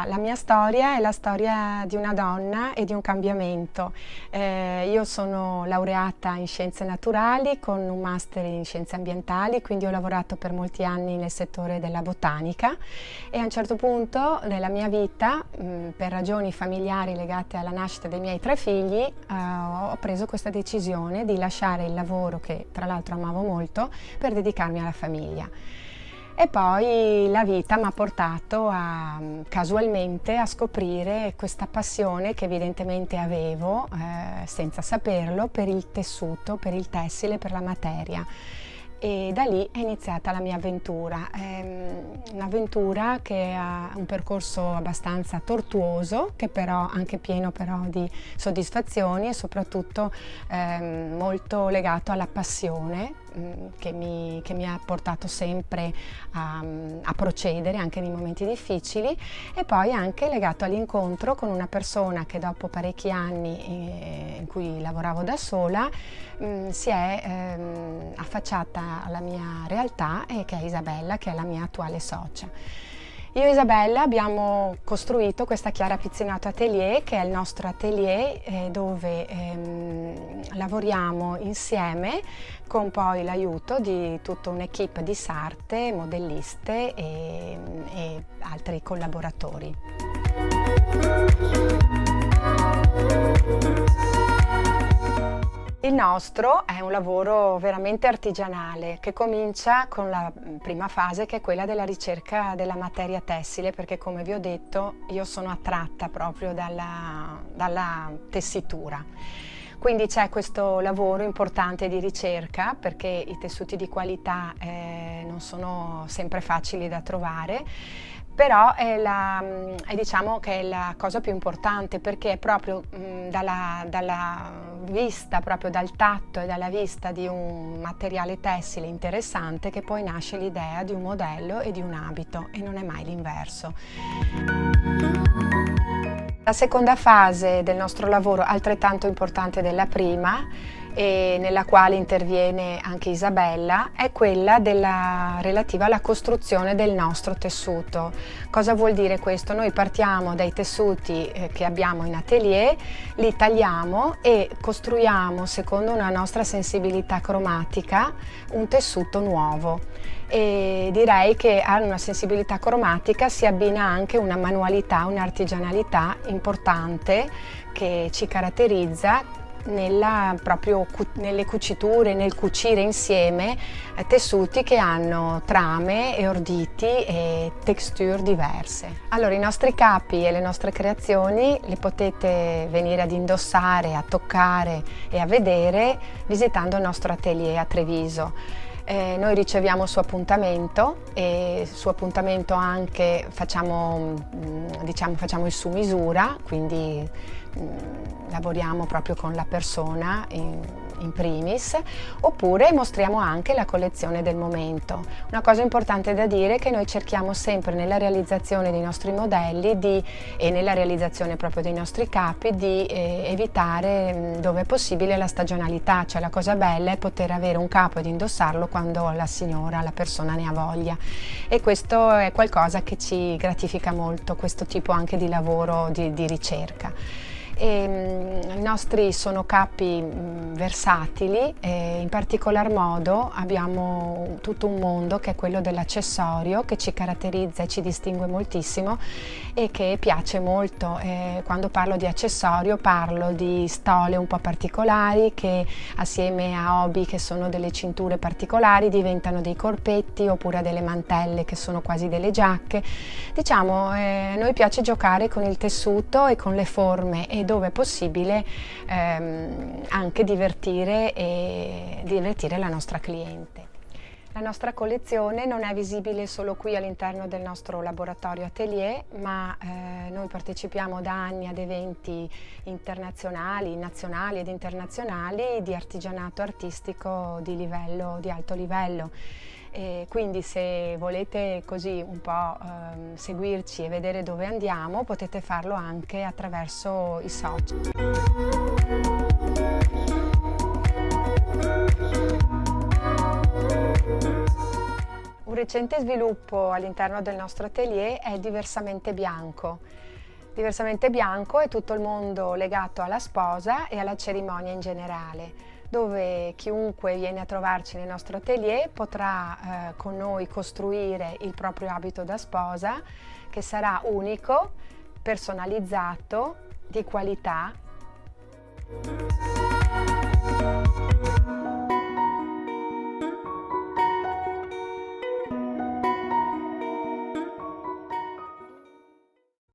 La mia storia è la storia di una donna e di un cambiamento. Io sono laureata in scienze naturali con un master in scienze ambientali, quindi ho lavorato per molti anni nel settore della botanica e a un certo punto nella mia vita, per ragioni familiari legate alla nascita dei miei 3 figli, ho preso questa decisione di lasciare il lavoro, che tra l'altro amavo molto, per dedicarmi alla famiglia. E poi la vita mi ha portato casualmente a scoprire questa passione che evidentemente avevo, senza saperlo, per il tessuto, per il tessile, per la materia. E da lì è iniziata la mia avventura, un'avventura che ha un percorso abbastanza tortuoso, che però anche pieno però di soddisfazioni e soprattutto molto legato alla passione che mi ha portato sempre a procedere anche nei momenti difficili, e poi anche legato all'incontro con una persona che dopo parecchi anni in cui lavoravo da sola si è affacciata alla mia realtà, e che è Isabella, che è la mia attuale socia. Io e Isabella abbiamo costruito questa Chiara Pizzinato Atelier, che è il nostro atelier dove lavoriamo insieme con poi l'aiuto di tutta un'equipe di sarte, modelliste e altri collaboratori. Il nostro è un lavoro veramente artigianale che comincia con la prima fase, che è quella della ricerca della materia tessile, perché come vi ho detto io sono attratta proprio dalla tessitura. Quindi c'è questo lavoro importante di ricerca, perché i tessuti di qualità non sono sempre facili da trovare, però diciamo che è la cosa più importante, perché è proprio dalla vista, proprio dal tatto e dalla vista di un materiale tessile interessante che poi nasce l'idea di un modello e di un abito, e non è mai l'inverso. La seconda fase del nostro lavoro, altrettanto importante della prima, e nella quale interviene anche Isabella, è quella relativa alla costruzione del nostro tessuto. Cosa vuol dire questo? Noi partiamo dai tessuti che abbiamo in atelier, li tagliamo e costruiamo, secondo una nostra sensibilità cromatica, un tessuto nuovo. E direi che a una sensibilità cromatica si abbina anche una manualità, un'artigianalità importante che ci caratterizza proprio nelle cuciture, nel cucire insieme tessuti che hanno trame e orditi e texture diverse. Allora, i nostri capi e le nostre creazioni le potete venire ad indossare, a toccare e a vedere visitando il nostro atelier a Treviso. Noi riceviamo su appuntamento, e su appuntamento anche facciamo il su misura, quindi lavoriamo proprio con la persona in primis, oppure mostriamo anche la collezione del momento. Una cosa importante da dire è che noi cerchiamo sempre nella realizzazione dei nostri modelli e nella realizzazione proprio dei nostri capi di evitare dove è possibile la stagionalità, cioè la cosa bella è poter avere un capo ed indossarlo quando la persona ne ha voglia, e questo è qualcosa che ci gratifica molto, questo tipo anche di lavoro di ricerca. I nostri sono capi versatili, e in particolar modo abbiamo tutto un mondo che è quello dell'accessorio, che ci caratterizza e ci distingue moltissimo e che piace molto. Quando parlo di accessorio parlo di stole un po' particolari che assieme a hobby, che sono delle cinture particolari, diventano dei corpetti, oppure delle mantelle che sono quasi delle giacche. Diciamo, a noi piace giocare con il tessuto e con le forme, e dove è possibile anche divertire la nostra cliente. La nostra collezione non è visibile solo qui all'interno del nostro laboratorio atelier, ma noi partecipiamo da anni ad eventi internazionali, nazionali ed internazionali di artigianato artistico di alto livello. E quindi se volete così un po' seguirci e vedere dove andiamo, potete farlo anche attraverso i social. Un Un recente sviluppo all'interno del nostro atelier è il Diversamente Bianco. Diversamente Bianco è tutto il mondo legato alla sposa e alla cerimonia in generale, dove chiunque viene a trovarci nel nostro atelier potrà con noi costruire il proprio abito da sposa, che sarà unico, personalizzato, di qualità.